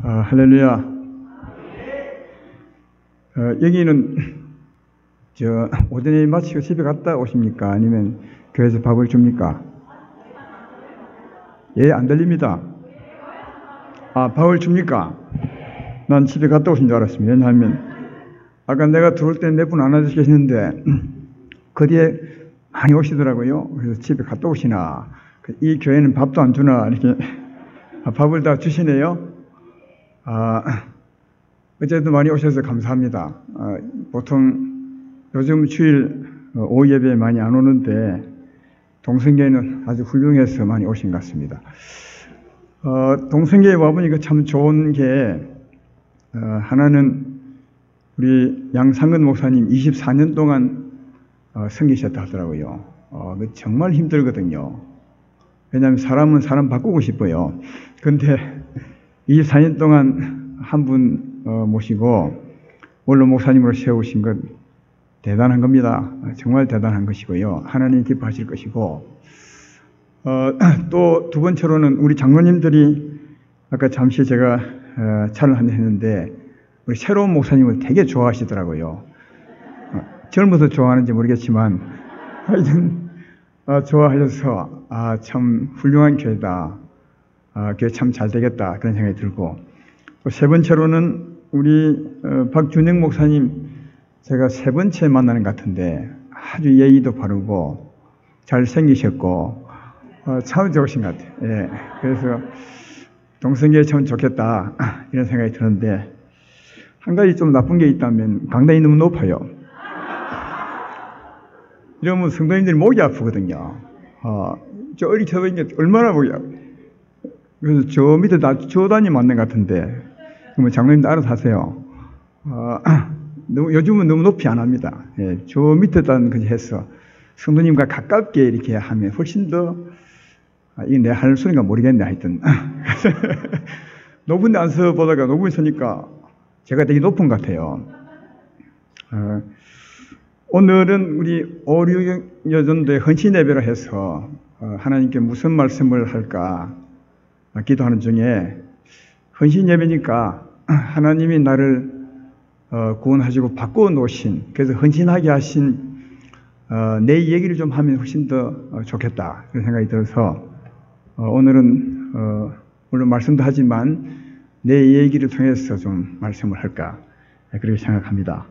할렐루야. 여기는 오전에 마치고 집에 갔다 오십니까? 아니면 교회에서 밥을 줍니까? 예, 안 들립니다. 밥을 줍니까? 난 집에 갔다 오신 줄 알았습니다. 왜냐하면 아까 내가 들어올 때 몇 분 안 앉아 계시는데 그 뒤에 많이 오시더라고요. 그래서 집에 갔다 오시나, 이 교회는 밥도 안 주나, 이렇게 밥을 다 주시네요. 어제도 많이 오셔서 감사합니다. 보통 요즘 주일 오후 예배에 많이 안 오는데 동성교회는 아주 훌륭해서 많이 오신 것 같습니다. 동성교회 와보니까 참 좋은 게, 하나는 우리 양상근 목사님 24년 동안 섬기셨다 하더라고요. 정말 힘들거든요. 왜냐하면 사람은 사람 바꾸고 싶어요. 근데 24년 동안 한 분 모시고 원로 목사님으로 세우신 것 대단한 겁니다. 정말 대단한 것이고요. 하나님 기뻐하실 것이고, 또 두 번째로는 우리 장로님들이 아까 잠시 제가 차를 한잔 했는데 우리 새로운 목사님을 되게 좋아하시더라고요. 젊어서 좋아하는지 모르겠지만 하여튼 좋아하셔서 참 훌륭한 교회다, 교회 참 잘 되겠다, 그런 생각이 들고, 또 세 번째로는 우리 박준영 목사님 제가 세 번째 만나는 것 같은데 아주 예의도 바르고 잘생기셨고 참 좋으신 것 같아요. 예, 그래서 동성교회 참 좋겠다, 이런 생각이 드는데 한 가지 좀 나쁜 게 있다면 강단이 너무 높아요. 이러면 성도님들이 목이 아프거든요. 저 어리쳐보인 게 얼마나 목이 아프요. 그래서 저 밑에 저단이 맞는 것 같은데, 그러면 장로님도 알아서 하세요. 요즘은 너무 높이 안 합니다. 예, 저 밑에 단 해서 성도님과 가깝게 이렇게 하면 훨씬 더, 이게 내 할 소리가 모르겠네, 하여튼. 높은 데 앉아서 보다가 높은 데 서니까 제가 되게 높은 것 같아요. 오늘은 우리 5, 6년 전도에 헌신 예배를 해서 하나님께 무슨 말씀을 할까 기도하는 중에, 헌신 예배니까 하나님이 나를 구원하시고 바꾸어 놓으신, 그래서 헌신하게 하신 내 얘기를 좀 하면 훨씬 더 좋겠다, 그런 생각이 들어서 오늘은 물론 말씀도 하지만 내 얘기를 통해서 좀 말씀을 할까, 그렇게 생각합니다.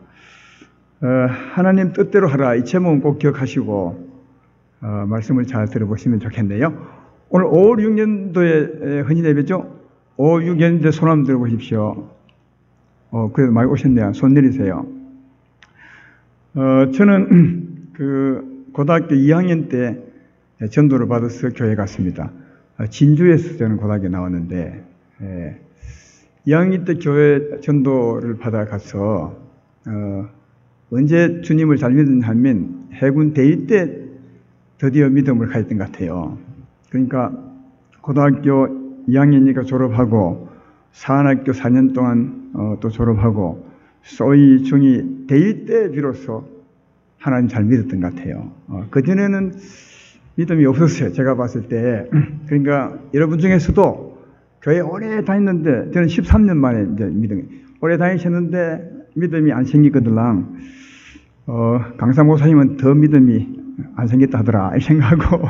하나님 뜻대로 하라, 이 제목은 꼭 기억하시고 말씀을 잘 들어보시면 좋겠네요. 오늘 5, 6년도에 헌신 예배죠? 5, 6년도에 손 한번 들어보십시오. 그래도 많이 오셨네요. 손 내리세요. 저는 고등학교 2학년 때 전도를 받아서 교회 갔습니다. 진주에서 저는 고등학교 나왔는데, 2학년 때 교회 전도를 받아가서 언제 주님을 잘 믿었냐 하면 해군 대위 때 드디어 믿음을 가졌던 것 같아요. 그러니까 고등학교 2학년이니까 졸업하고 사관학교 4년 동안 또 졸업하고 소위 중이 대위 때 비로소 하나님 잘 믿었던 것 같아요. 그전에는 믿음이 없었어요, 제가 봤을 때. 그러니까 여러분 중에서도 교회 오래 다녔는데, 저는 13년 만에 이제 믿음이, 오래 다니셨는데 믿음이 안 생기거들랑 강사 목사님은 더 믿음이 안 생겼다 하더라, 이 생각하고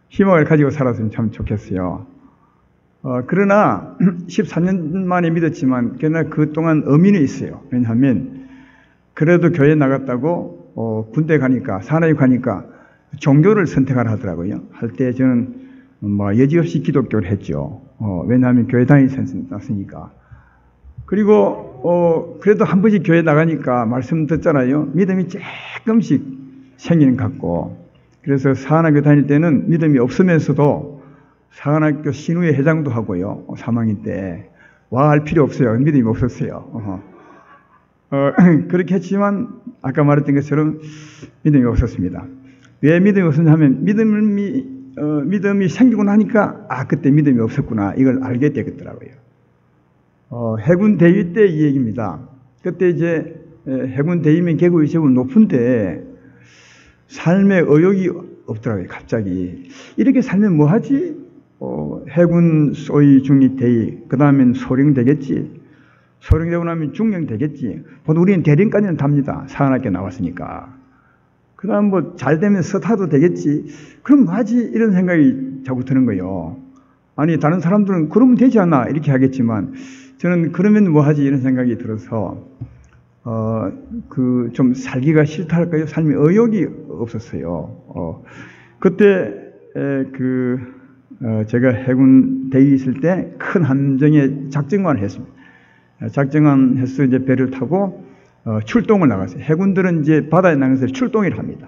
희망을 가지고 살았으면 참 좋겠어요. 그러나 14년 만에 믿었지만 그러나 그동안 의미는 있어요. 왜냐하면 그래도 교회 나갔다고 군대 가니까, 사나이 가니까 종교를 선택하라 하더라고요. 할 때 저는 여지없이 기독교를 했죠. 왜냐하면 교회 다니셨으니까. 그리고 그래도 한 번씩 교회 나가니까 말씀 듣잖아요. 믿음이 조금씩 생기는 것 같고, 그래서 사관학교 다닐 때는 믿음이 없으면서도 사관학교 신우회 회장도 하고요. 3학년 때. 와 할 필요 없어요. 믿음이 없었어요. 그렇게 했지만 아까 말했던 것처럼 믿음이 없었습니다. 왜 믿음이 없었냐 하면 믿음이 생기고 나니까 그때 믿음이 없었구나, 이걸 알게 되겠더라고요. 해군 대위 때 이 얘기입니다. 그때 이제 해군 대위면 계급이 제법 높은데 삶의 의욕이 없더라고요. 갑자기 이렇게 살면 뭐하지? 해군 소위 중위 대위, 그 다음엔 소령 되겠지. 소령되고 나면 중령 되겠지. 보통 우리는 대령까지는 답니다. 사관학교 나왔으니까. 그 다음 뭐 잘 되면 서타도 되겠지. 그럼 뭐하지? 이런 생각이 자꾸 드는 거예요. 아니 다른 사람들은 그러면 되지 않나 이렇게 하겠지만 저는 그러면 뭐하지? 이런 생각이 들어서 좀 살기가 싫다 할까요? 삶의 의욕이 없었어요. 그때 제가 해군 대위 있을 때 큰 함정에 작전관을 했습니다. 작전관 해서 이제 배를 타고 출동을 나갔어요. 해군들은 이제 바다에 나가서 출동을 합니다.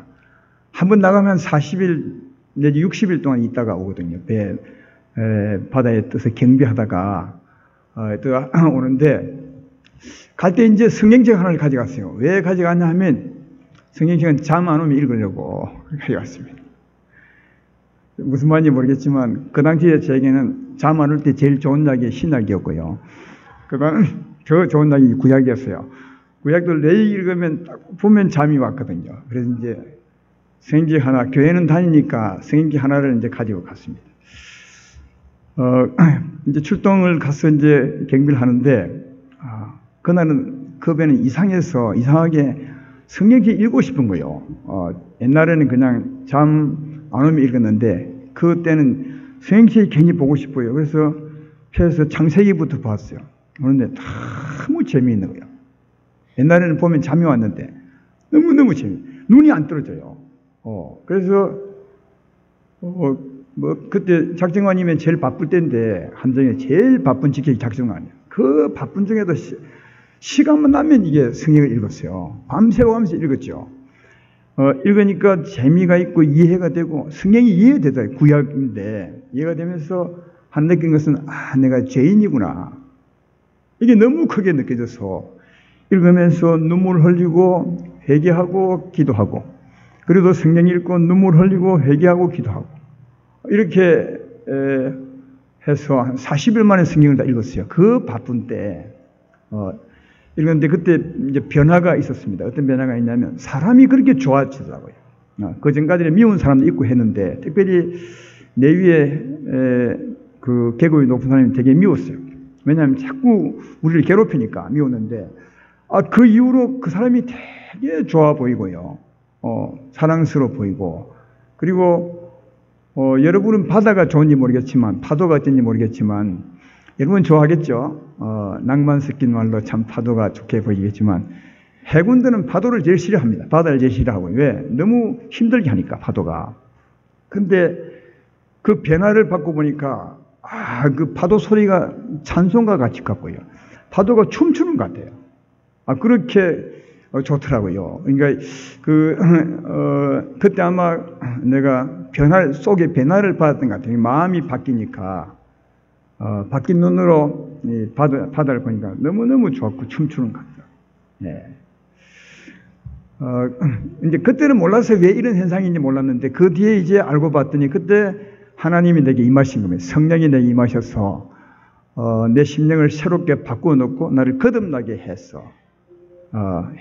한번 나가면 40일 내지 60일 동안 있다가 오거든요. 바다에 떠서 경비하다가 오는데 갈 때 이제 성경책 하나를 가져갔어요. 왜 가져갔냐 하면 성경책은 잠 안 오면 읽으려고 가져갔습니다. 무슨 말인지 모르겠지만 그 당시에 제게는 잠 안 올 때 제일 좋은 약이 신약이었고요. 그다음 더 좋은 약이 구약이었어요. 구약도 내일 읽으면 딱 보면 잠이 왔거든요. 그래서 이제 성경책 하나, 교회는 다니니까 성경책 하나를 이제 가지고 갔습니다. 이제 출동을 가서 이제 경비를 하는데 그날은 그 배는 이상하게 성경책 읽고 싶은 거예요. 옛날에는 그냥 잠 안 오면 읽었는데 그때는 성경책이 괜히 보고 싶어요. 그래서 펴서 창세기부터 봤어요. 그런데 너무 재미있는 거예요. 옛날에는 보면 잠이 왔는데 너무너무 눈이 안 떨어져요. 그래서 그때 작전관이면 제일 바쁠 때인데 함정에 제일 바쁜 직책이 작전관이에요. 그 바쁜 중에도 시간만 나면 이게 성경을 읽었어요. 밤새워가면서 읽었죠. 읽으니까 재미가 있고 이해가 되고 성경이 이해되더라고요. 구약인데 이해가 되면서 한 느낀 것은 내가 죄인이구나. 이게 너무 크게 느껴져서 읽으면서 눈물 흘리고 회개하고 기도하고 그리고 성경 읽고 눈물 흘리고 회개하고 기도하고 이렇게 해서 한 40일 만에 성경을 다 읽었어요. 그 바쁜 때 읽었는데 그때 이제 변화가 있었습니다. 어떤 변화가 있냐면 사람이 그렇게 좋아지더라고요. 그 전까지는 미운 사람도 있고 했는데 특별히 내 위에 그 계급이 높은 사람이 되게 미웠어요. 왜냐하면 자꾸 우리를 괴롭히니까 미웠는데 그 이후로 그 사람이 되게 좋아 보이고요. 사랑스러워 보이고 그리고 여러분은 바다가 좋은지 모르겠지만 파도가 어떤지 모르겠지만 여러분 좋아하겠죠. 낭만 섞인 말로 참 파도가 좋게 보이겠지만 해군들은 파도를 제일 싫어합니다. 바다를 제일 싫어하고요. 왜? 너무 힘들게 하니까 파도가. 근데 그 변화를 받고 보니까 그 파도 소리가 찬송과 같이 같고요. 파도가 춤추는 것 같아요. 그렇게 좋더라고요. 그러니까 그때 아마 내가 속에 변화를 받았던 것 같아요. 마음이 바뀌니까 바뀐 눈으로 바다를 보니까 너무너무 좋았고 춤추는 것 같아요. 네. 이제 그때는 몰라서 왜 이런 현상인지 몰랐는데 그 뒤에 이제 알고 봤더니 그때 하나님이 내게 임하신 겁니다. 성령이 내게 임하셔서 내 심령을 새롭게 바꾸어 놓고 나를 거듭나게 해서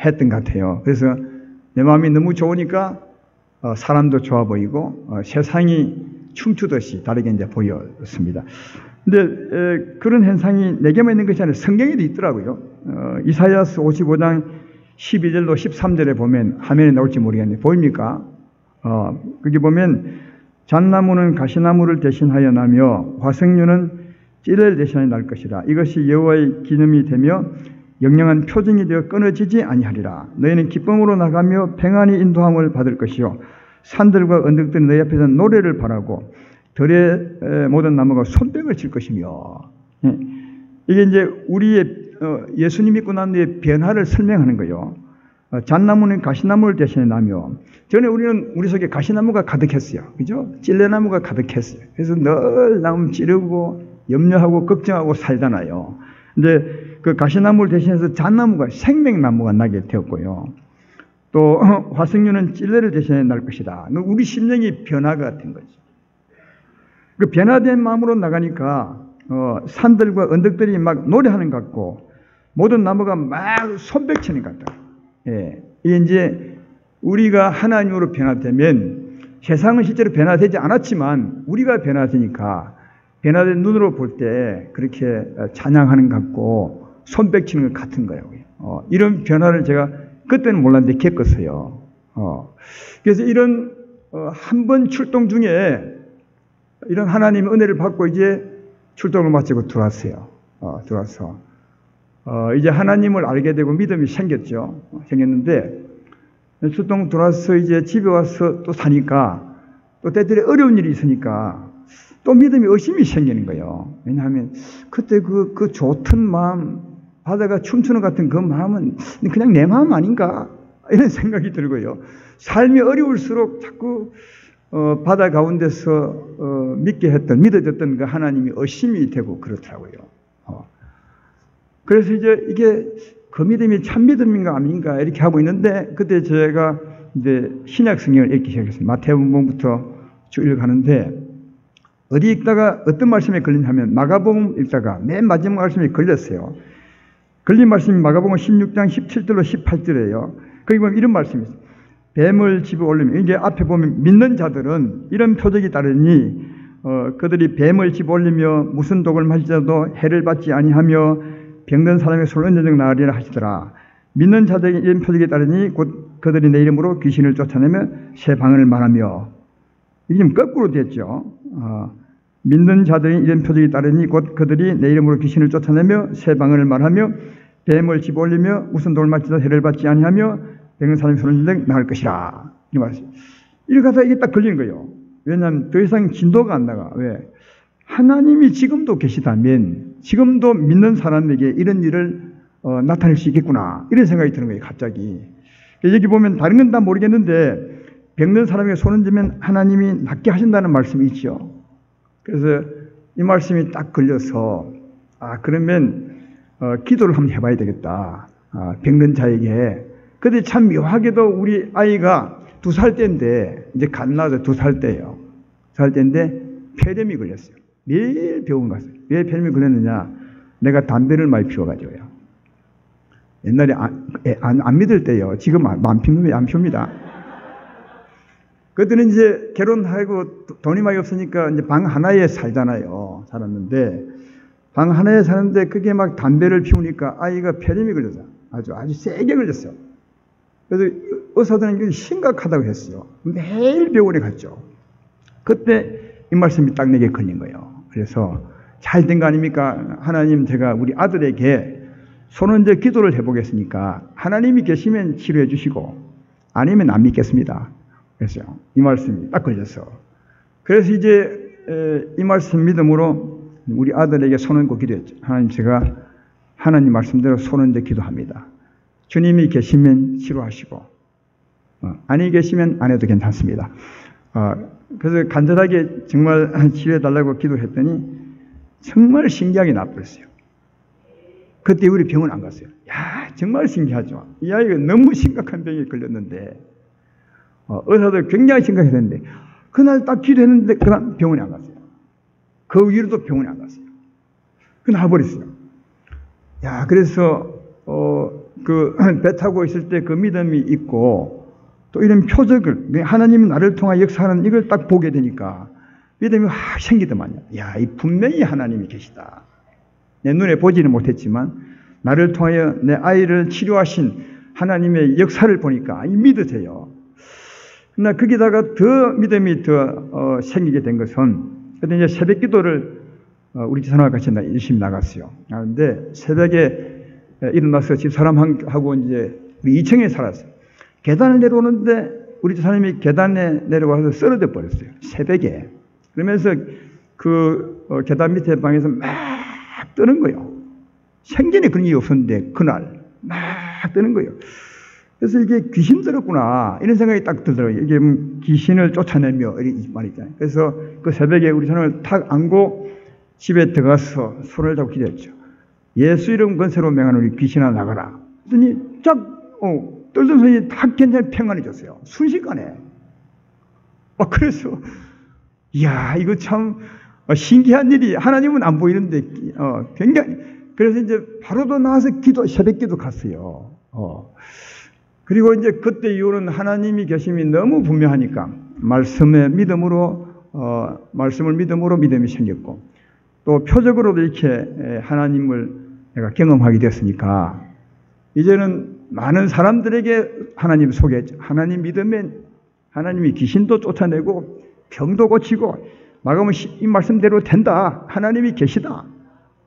했던 것 같아요. 그래서 내 마음이 너무 좋으니까 사람도 좋아 보이고 세상이 춤추듯이 다르게 이제 보였습니다. 근데 그런 현상이 내게만 있는 것이 아니라 성경에도 있더라고요. 이사야스 55장 12절로 13절에 보면 화면에 나올지 모르겠는데 보입니까? 거기 보면 잣나무는 가시나무를 대신하여 나며 화석류는 찔레를 대신하여 날 것이라. 이것이 여호와의 기념이 되며 영영한 표징이 되어 끊어지지 아니하리라. 너희는 기쁨으로 나가며 평안히 인도함을 받을 것이요 산들과 언덕들이 너희 앞에서 노래를 바라고 들의 모든 나무가 손뼉을 칠 것이며. 이게 이제 우리의 예수님 믿고 난 뒤에 변화를 설명하는 거예요. 잣나무는 가시나무를 대신해 나며 전에 우리 속에 가시나무가 가득했어요. 그죠? 찔레나무가 가득했어요. 그래서 늘 나무 찌르고 염려하고 걱정하고 살잖아요. 근데 그 가시나무를 대신해서 잣나무가 생명나무가 나게 되었고요. 또 화석류는 찔레를 대신해 날 것이다. 우리 심령이 변화가 된 거죠. 그 변화된 마음으로 나가니까 산들과 언덕들이 막 노래하는 것 같고 모든 나무가 막 손뼉치는 것 같다. 예, 이게 이제 우리가 하나님으로 변화되면 세상은 실제로 변화되지 않았지만 우리가 변화되니까 변화된 눈으로 볼 때 그렇게 찬양하는 것 같고 손뼉치는 것 같은 거예요. 이런 변화를 제가 그때는 몰랐는데 겪었어요. 그래서 이런 한 번 출동 중에 이런 하나님의 은혜를 받고 이제 출동을 마치고 들어왔어요. 들어와서 이제 하나님을 알게 되고 믿음이 생겼죠. 생겼는데 출동 들어와서 이제 집에 와서 또 사니까 또 때때로 어려운 일이 있으니까 또 믿음이 의심이 생기는 거예요. 왜냐하면 그때 그 좋던 마음, 바다가 춤추는 것 같은 그 마음은 그냥 내 마음 아닌가? 이런 생각이 들고요. 삶이 어려울수록 자꾸 바다 가운데서 믿어졌던 그 하나님이 의심이 되고 그렇더라고요. 그래서 이제 이게 그 믿음이 참 믿음인가 아닌가 이렇게 하고 있는데 그때 제가 이제 신약 성경을 읽기 시작했어요. 마태복음부터 쭉 읽어가는데 어디 읽다가 어떤 말씀에 걸리냐면 마가복음 읽다가 맨 마지막 말씀에 걸렸어요. 걸린 말씀이 마가복음 16장 17절로 18절이에요. 거기 보면 이런 말씀이 있어요. 뱀을 집어 올리면 이게 앞에 보면 믿는 자들은 이런 표적이 따르니 그들이 뱀을 집어 올리며 무슨 독을 마시자도 해를 받지 아니하며 병든 사람의 손을 언제든지 나으리라 하시더라. 믿는 자들에게 이런 표적이 따르니 곧 그들이 내 이름으로 귀신을 쫓아내며 새 방언을 말하며 이게 좀 거꾸로 됐죠. 믿는 자들이 이런 표적이 따르니 곧 그들이 내 이름으로 귀신을 쫓아내며 새 방언을 말하며 뱀을 집어 올리며 무슨 독을 마시자도 해를 받지 아니하며 병든 사람의 손을 언제든지 나을 것이라. 이 말씀. 이렇게 하다 이게 딱 걸린 거예요. 왜냐하면 더 이상 진도가 안 나가. 왜? 하나님이 지금도 계시다면 지금도 믿는 사람에게 이런 일을 나타낼 수 있겠구나 이런 생각이 드는 거예요. 갑자기 여기 보면 다른 건 다 모르겠는데 병든 사람에게 손을 쥐면 하나님이 낫게 하신다는 말씀이 있죠. 그래서 이 말씀이 딱 걸려서 그러면 기도를 한번 해봐야 되겠다. 병든 자에게. 근데 참 묘하게도 우리 아이가 2살 때인데 이제 갓 나와서 2살 때예요. 2살 때인데 폐렴이 걸렸어요. 매일 병원 갔어요. 왜 폐렴이 걸렸느냐? 내가 담배를 많이 피워가지고요. 옛날에 안 믿을 때요. 지금 안 피웁니다. 그때는 이제 결혼하고 돈이 많이 없으니까 이제 방 하나에 살잖아요. 살았는데 방 하나에 사는데 그게 막 담배를 피우니까 아이가 폐렴이 걸려서 아주 세게 걸렸어요. 그래서 의사들은 이게 심각하다고 했어요. 매일 병원에 갔죠. 그때 이 말씀이 딱 내게 걸린 거예요. 그래서 잘 된 거 아닙니까? 하나님 제가 우리 아들에게 손은 이제 기도를 해보겠으니까 하나님이 계시면 치료해 주시고 아니면 안 믿겠습니다. 그래서 이 말씀이 딱 걸렸어. 그래서 이제 이 말씀 믿음으로 우리 아들에게 손을 얹고 기도했죠. 하나님 제가 하나님 말씀대로 손을 얹어 기도합니다. 주님이 계시면 치료하시고 아니 계시면 안 해도 괜찮습니다. 그래서 간절하게 정말 치료해달라고 기도했더니 정말 신기하게 나빠졌어요. 그때 우리 병원 안 갔어요. 정말 신기하죠. 이 아이가 너무 심각한 병에 걸렸는데 의사도 굉장히 심각했는데 그날 딱 기도했는데 그날 병원에 안 갔어요. 그 위로도 병원에 안 갔어요. 그날 와버렸어요. 그래서 배 타고 있을 때 그 믿음이 있고 또 이런 표적을 하나님이 나를 통하여 역사하는 이걸 딱 보게 되니까 믿음이 확 생기더만요. 이 분명히 하나님이 계시다. 내 눈에 보지는 못했지만 나를 통하여 내 아이를 치료하신 하나님의 역사를 보니까 믿어져요. 그러나 거기다가 더 믿음이 더 생기게 된 것은 그때 이제 새벽 기도를 우리 집사람과 같이 열심히 나갔어요. 그런데 새벽에 일어나서 집사람하고 이제 우리 2층에 살았어요. 계단을 내려오는데 우리 집사람이 계단에 내려와서 쓰러져 버렸어요. 새벽에. 그러면서 그 계단 밑에 방에서 막 뜨는 거예요. 생전에 그런 일이 없었는데 그날 막 뜨는 거예요. 그래서 이게 귀신 들었구나 이런 생각이 딱 들더라고요. 이게 귀신을 쫓아내며 이런 말이 있잖아요. 그래서 그 새벽에 우리 사람을 탁 안고 집에 들어가서 손을 잡고 기도했죠. 예수 이름 권세로 명하는 우리 귀신아 나가라. 그랬더니 떨던 손이 탁 괜찮이 평안해졌어요. 순식간에. 그래서 이거 참 신기한 일이 하나님은 안 보이는데 굉장히 그래서 이제 바로도 나와서 새벽 기도 갔어요. 그리고 이제 그때 이후로는 하나님이 계심이 너무 분명하니까 말씀을 믿음으로 믿음이 생겼고 또 표적으로도 이렇게 하나님을 내가 경험하게 됐으니까 이제는 많은 사람들에게 하나님을 소개했죠. 하나님 믿으면 하나님이 귀신도 쫓아내고 병도 고치고 마가복음 이 말씀대로 된다. 하나님이 계시다.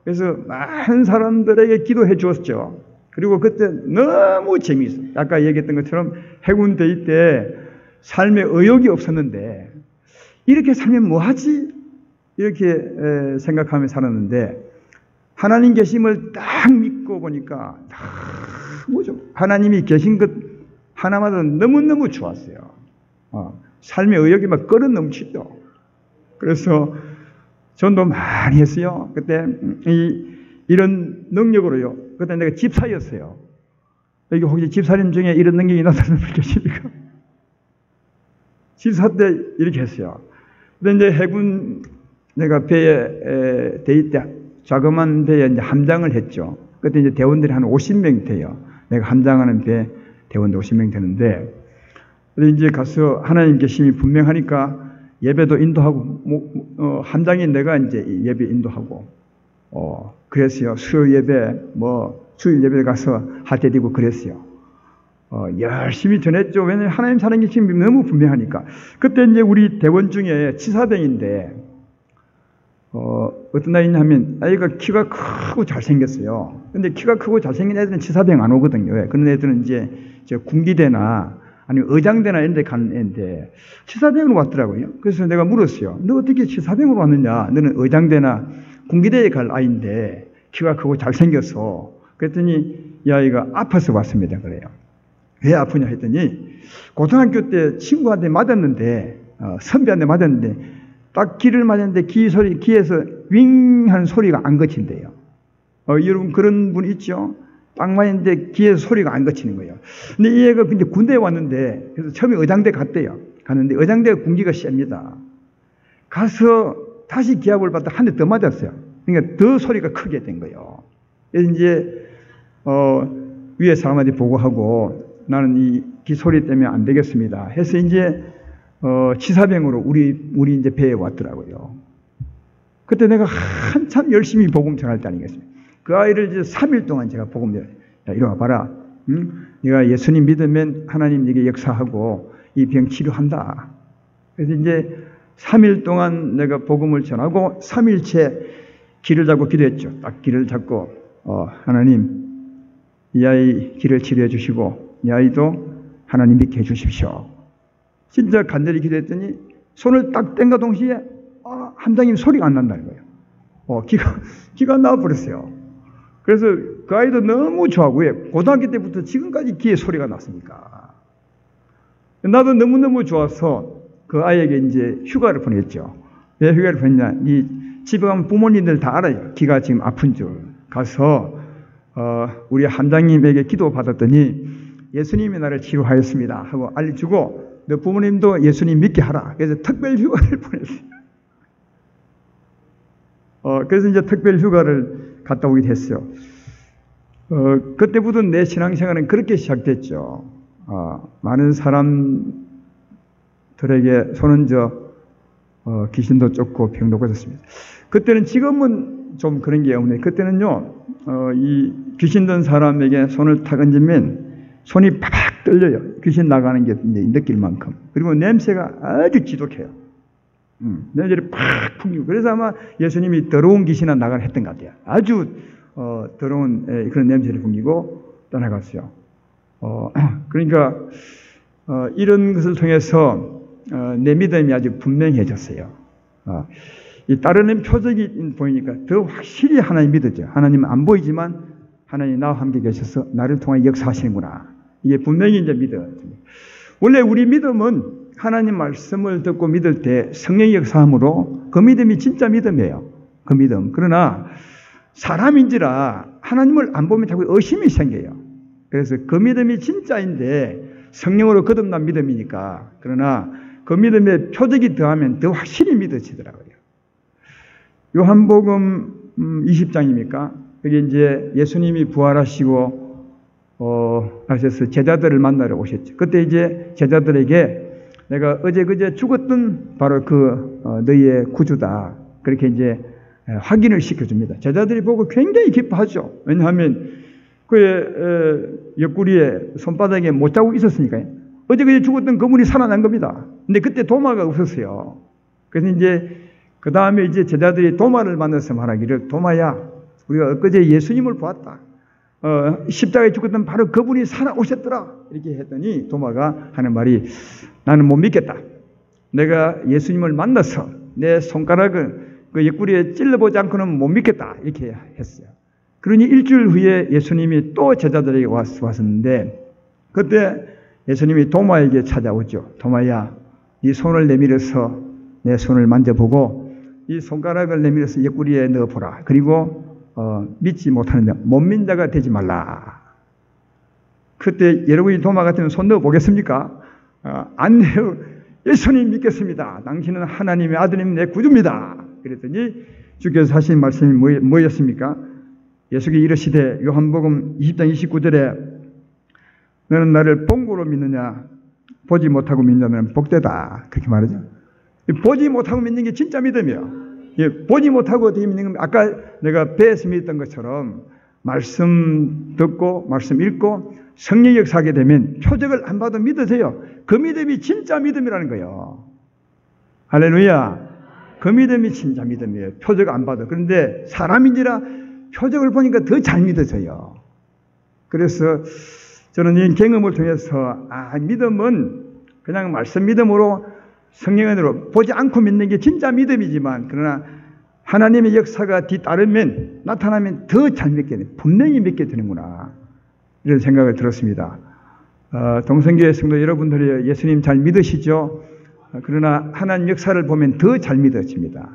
그래서 많은 사람들에게 기도해 주었죠. 그리고 그때 너무 재미있어요. 아까 얘기했던 것처럼 해군대위 때 삶에 의욕이 없었는데 이렇게 살면 뭐하지? 이렇게 생각하며 살았는데 하나님 계심을 딱 믿고 보니까 뭐죠? 하나님이 계신 것 하나마다 너무너무 좋았어요. 삶의 의욕이 막 끓어 넘치죠. 그래서 전도 많이 했어요. 그때 이런 능력으로요. 그때 내가 집사였어요. 여기 혹시 집사님 중에 이런 능력이 나타나는 분 계십니까? 집사 때 이렇게 했어요. 근데 이제 해군 내가 배에 대위 때 자그마한 배에 이제 함장을 했죠. 그때 이제 대원들이 한 50명 돼요. 내가 함장하는 배 대원들 50명 되는데, 근데 이제 가서 하나님 계심이 분명하니까 예배도 인도하고, 함장인 내가 이제 예배 인도하고, 그랬어요. 수요 예배, 주일 예배 가서 할때 되고 그랬어요. 열심히 전했죠. 왜냐하면 하나님 사는 게 지금 너무 분명하니까. 그때 이제 우리 대원 중에 치사병인데, 어떤 아이냐 하면, 아이가 키가 크고 잘생겼어요. 근데 키가 크고 잘생긴 애들은 치사병 안 오거든요. 왜? 그런 애들은 이제 군기대나 아니면 의장대나 이런 데 가는 애인데, 치사병으로 왔더라고요. 그래서 내가 물었어요. 너 어떻게 치사병으로 왔느냐? 너는 의장대나 군기대에 갈 아이인데, 키가 크고 잘생겼어. 그랬더니 이 아이가 아파서 왔습니다. 그래요. 왜 아프냐 했더니, 고등학교 때 친구한테 맞았는데, 선배한테 맞았는데, 딱 귀를 맞았는데 귀에서 윙 하는 소리가 안 거친대요. 여러분 그런 분 있죠? 딱 맞았는데 귀에서 소리가 안 거치는 거예요. 근데 이 애가 근데 군대에 왔는데, 그래서 처음에 의장대 갔대요. 갔는데 의장대가 군기가 셉니다. 가서 다시 기합을 받다 한 대 더 맞았어요. 그러니까 더 소리가 크게 된 거예요. 그래서 이제 위에 사람한테 보고하고 나는 이 귀 소리 때문에 안 되겠습니다. 해서 이제 치사병으로 우리 이제 배에 왔더라고요. 그때 내가 한참 열심히 복음 전할 때 아니겠습니까? 그 아이를 이제 3일 동안 제가 복음 전해. 야, 이리 와봐라. 응? 네가 예수님 믿으면 하나님 네게 역사하고 이 병 치료한다. 그래서 이제 3일 동안 내가 복음을 전하고 3일째 기를 잡고 기도했죠. 딱 기를 잡고 하나님 이 아이 기를 치료해 주시고 이 아이도 하나님 믿게 해주십시오. 진짜 간절히 기도했더니 손을 딱 뗀가 동시에 함장님 소리가 안 난다는 거예요. 기가 나와버렸어요. 그래서 그 아이도 너무 좋아하고, 왜? 고등학교 때부터 지금까지 귀에 소리가 났으니까. 나도 너무너무 좋아서 그 아이에게 이제 휴가를 보냈죠. 왜 휴가를 보냈냐? 집에 가면 부모님들 다 알아요. 귀가 지금 아픈 줄. 가서 우리 함장님에게 기도 받았더니 예수님이 나를 치료하였습니다 하고 알려주고, 너 부모님도 예수님 믿게 하라. 그래서 특별 휴가를 보냈어요. 그래서 이제 특별 휴가를 갔다 오게 됐어요. 그때부터 내 신앙생활은 그렇게 시작됐죠. 많은 사람들에게 손은 귀신도 쫓고 병도 고쳤습니다. 그때는, 지금은 좀 그런 게 없네. 그때는요, 이 귀신 든 사람에게 손을 탁 얹으면 손이 팍 떨려요. 귀신 나가는 게 느낄 만큼. 그리고 냄새가 아주 지독해요. 냄새를 팍 풍기고. 그래서 아마 예수님이 더러운 귀신아 나가라 했던 것 같아요. 아주 더러운 그런 냄새를 풍기고 떠나갔어요. 그러니까 이런 것을 통해서 내 믿음이 아주 분명해졌어요. 이 다른 표적이 보이니까 더 확실히 하나님 믿었죠. 하나님은 안 보이지만 하나님 나와 함께 계셔서 나를 통해 역사하시는구나. 이게 분명히 이제 믿어집니다. 원래 우리 믿음은 하나님 말씀을 듣고 믿을 때 성령의 역사함으로 그 믿음이 진짜 믿음이에요. 그 믿음. 그러나 사람인지라 하나님을 안 보면 자꾸 의심이 생겨요. 그래서 그 믿음이 진짜인데 성령으로 거듭난 믿음이니까. 그러나 그 믿음에 표적이 더하면 더 확실히 믿어지더라고요. 요한복음 20장입니까? 여기 이제 예수님이 부활하시고 하셔서 제자들을 만나러 오셨죠. 그때 이제 제자들에게 내가 어제 그제 죽었던 바로 너희의 구주다. 그렇게 이제 확인을 시켜줍니다. 제자들이 보고 굉장히 기뻐하죠. 왜냐하면 그의 옆구리에 손바닥에 못 자국 있었으니까요. 어제 죽었던 그분이 살아난 겁니다. 근데 그때 도마가 없었어요. 그래서 이제 그 다음에 이제 제자들이 도마를 만나서 말하기를, 도마야, 우리가 엊그제 예수님을 보았다. 십자가에 죽었던 바로 그분이 살아오셨더라. 이렇게 했더니 도마가 하는 말이, 나는 못 믿겠다. 내가 예수님을 만나서 내 손가락을 그 옆구리에 찔러보지 않고는 못 믿겠다. 이렇게 했어요. 그러니 일주일 후에 예수님이 또 제자들에게 왔었는데, 그때 예수님이 도마에게 찾아오죠. 도마야, 네 손을 내밀어서 내 손을 만져보고 이 손가락을 내밀어서 옆구리에 넣어보라. 그리고 믿지 못하는데 못 믿는 자가 되지 말라. 그때 여러분이 도마 같으면 손 넣어보겠습니까? 안 돼요. 예수님 믿겠습니다. 당신은 하나님의 아들님, 내 구주입니다. 그랬더니 주께서 하신 말씀이 뭐였습니까? 예수께서 이르시되, 요한복음 20장 29절에 너는 나를 본 거로 믿느냐, 보지 못하고 믿느냐면 복되다. 그렇게 말하죠. 보지 못하고 믿는 게 진짜 믿음이에요. 보지 못하고 어떻게 믿는 건, 아까 내가 배에서 믿었던 것처럼 말씀 듣고 말씀 읽고 성령 역사하게 되면 표적을 안 봐도 믿으세요. 그 믿음이 진짜 믿음이라는 거예요. 할렐루야. 그 믿음이 진짜 믿음이에요. 표적 안 봐도. 그런데 사람인지라 표적을 보니까 더 잘 믿어져요. 그래서 저는 이 경험을 통해서 믿음은 그냥 말씀 믿음으로 성령으로 보지 않고 믿는 게 진짜 믿음이지만, 그러나 하나님의 역사가 뒤따르면, 나타나면 더 잘 믿게 돼. 분명히 믿게 되는구나. 이런 생각을 들었습니다. 동성교회 성도 여러분들이 예수님 잘 믿으시죠? 그러나 하나님 역사를 보면 더 잘 믿어집니다.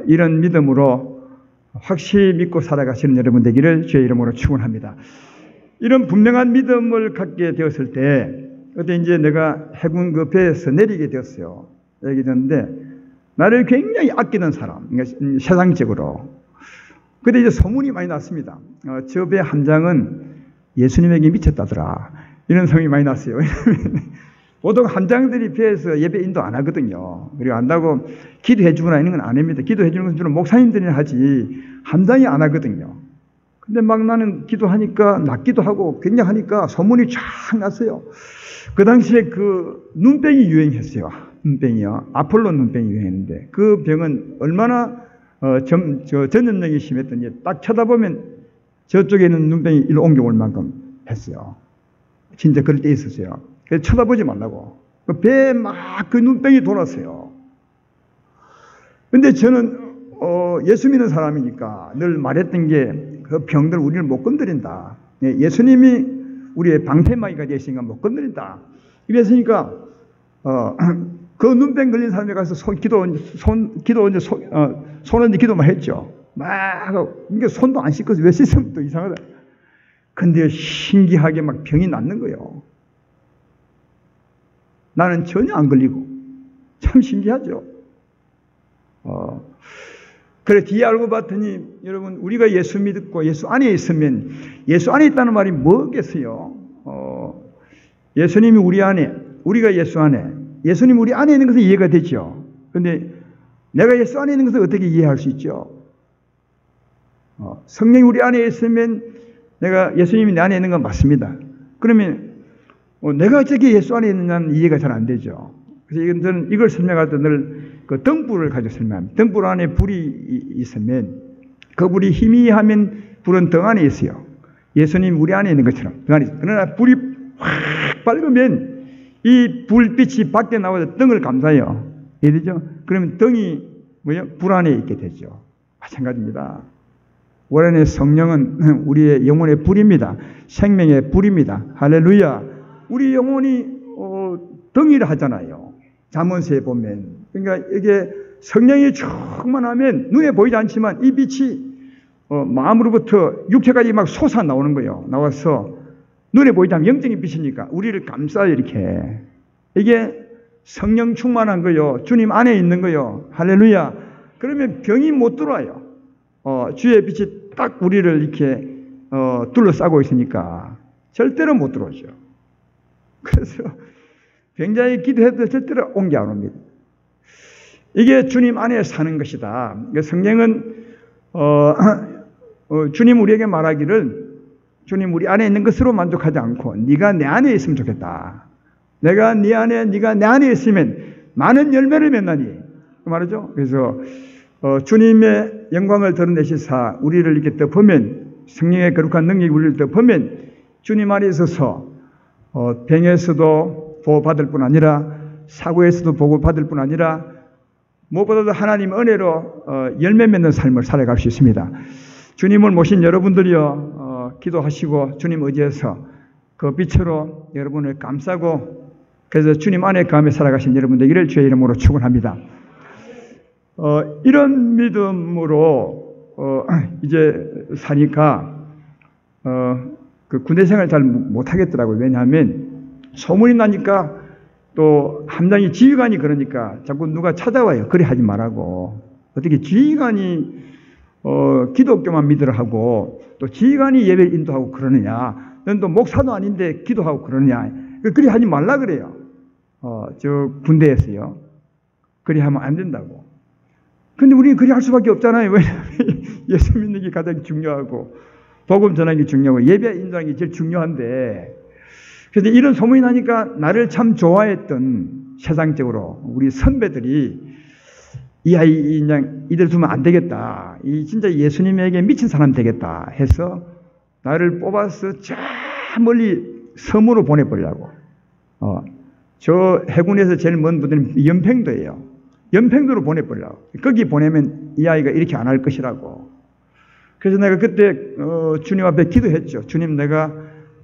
이런 믿음으로 확실히 믿고 살아가시는 여러분 되기를 주의 이름으로 축원합니다. 이런 분명한 믿음을 갖게 되었을 때, 그때 이제 내가 해군 그 배에서 내리게 되었어요. 내리게 되었는데, 나를 굉장히 아끼는 사람, 그러니까 세상적으로. 그때 이제 소문이 많이 났습니다. 저 배 함장은 예수님에게 미쳤다더라. 이런 소문이 많이 났어요. 보통 함장들이 배에서 예배 인도 안 하거든요. 그리고 안다고 기도해 주거나 이런 건 안 합니다. 기도해 주는 건 주로 목사님들이 하지, 함장이 안 하거든요. 근데 막 나는 기도하니까, 낫기도 하고 굉장하니까 소문이 쫙 났어요. 그 당시에 그 눈병이 유행했어요. 눈병이요. 아폴로 눈병이 유행했는데, 그 병은 얼마나 전염력이 심했더니 딱 쳐다보면 저쪽에 있는 눈병이 이리로 옮겨올 만큼 했어요. 진짜 그럴 때 있었어요. 그래서 쳐다보지 말라고. 그 배에 막 그 눈병이 돌았어요. 근데 저는 예수 믿는 사람이니까 늘 말했던 게, 그 병들 우리를 못 건드린다. 예수님이 우리의 방패막이가 되시니까 못 건드린다. 이랬으니까 그 눈병 걸린 사람이 가서 손 얹어 기도만 했죠. 막 그러니까 손도 안 씻고서 왜 씻으면 또 이상하다. 근데 신기하게 막 병이 낫는 거예요. 나는 전혀 안 걸리고. 참 신기하죠. 그래 뒤에 알고 봤더니, 여러분, 우리가 예수 믿고 예수 안에 있으면, 예수 안에 있다는 말이 뭐겠어요? 예수님이 우리 안에, 우리가 예수 안에, 예수님이 우리 안에 있는 것은 이해가 되죠. 그런데 내가 예수 안에 있는 것을 어떻게 이해할 수 있죠? 성령이 우리 안에 있으면 내가, 예수님이 내 안에 있는 건 맞습니다. 그러면 내가 어떻게 예수 안에 있느냐는 이해가 잘 안 되죠. 그래서 저는 이걸 설명할 때 늘 그 등불을 가지고 설명합니다. 등불 안에 불이 있으면, 그 불이 희미하면 불은 등 안에 있어요. 예수님 우리 안에 있는 것처럼 등 안에 있어요. 그러나 불이 확 밝으면 이 불빛이 밖에 나와서 등을 감싸요. 이해되죠? 그러면 등이 불 안에 있게 되죠. 마찬가지입니다. 원래 성령은 우리의 영혼의 불입니다. 생명의 불입니다. 할렐루야. 우리 영혼이 등이라 하잖아요. 잠언서에 보면. 그러니까 이게 성령이 충만하면 눈에 보이지 않지만 이 빛이 마음으로부터 육체까지 막 솟아 나오는 거예요. 나와서 눈에 보이지 않으면 영적인 빛이니까 우리를 감싸요. 이렇게. 이게 성령 충만한 거요. 주님 안에 있는 거요. 할렐루야. 그러면 병이 못 들어와요. 주의 빛이 딱 우리를 이렇게 둘러싸고 있으니까 절대로 못 들어오죠. 그래서 굉장히 기도해도 절대로 온 게 안 옵니다. 이게 주님 안에 사는 것이다. 성경은 주님 우리에게 말하기를 주님 우리 안에 있는 것으로 만족하지 않고 네가 내 안에 있으면 좋겠다. 내가 네 안에 네가 내 안에 있으면 많은 열매를 맺나니 그 말이죠. 그래서 주님의 영광을 드러내시사 우리를 이렇게 덮으면 성령의 거룩한 능력이 우리를 덮으면 주님 안에 있어서 병에서도 보호받을 뿐 아니라 사고에서도 보호받을 뿐 아니라 무엇보다도 하나님 은혜로 열매 맺는 삶을 살아갈 수 있습니다. 주님을 모신 여러분들이요 기도하시고 주님 의지해서 그 빛으로 여러분을 감싸고 그래서 주님 안에 거하며 살아가신 여러분 되기를 주의 이름으로 축원합니다. 이런 믿음으로 이제 사니까 그 군대 생활 잘 못하겠더라고요. 왜냐하면 소문이 나니까 또 함장이 지휘관이 그러니까 자꾸 누가 찾아와요. 그래 하지 말라고. 어떻게 지휘관이 기독교만 믿으라 하고 또 지휘관이 예배를 인도하고 그러느냐. 넌 또 목사도 아닌데 기도하고 그러느냐. 그래 하지 말라 그래요. 저 군대에서요. 그래 하면 안 된다고. 근데 우리는 그래 할 수밖에 없잖아요. 왜냐하면 예수 믿는 게 가장 중요하고 복음 전하는 게 중요하고 예배 인도하는 게 제일 중요한데 그래서 이런 소문이 나니까 나를 참 좋아했던 세상적으로 우리 선배들이 이 아이 그냥 이대로 두면 안 되겠다. 이 진짜 예수님에게 미친 사람 되겠다 해서 나를 뽑아서 저 멀리 섬으로 보내버리려고. 저 해군에서 제일 먼 부대는 연평도예요. 연평도로 보내버리려고. 거기 보내면 이 아이가 이렇게 안 할 것이라고. 그래서 내가 그때 주님 앞에 기도했죠. 주님 내가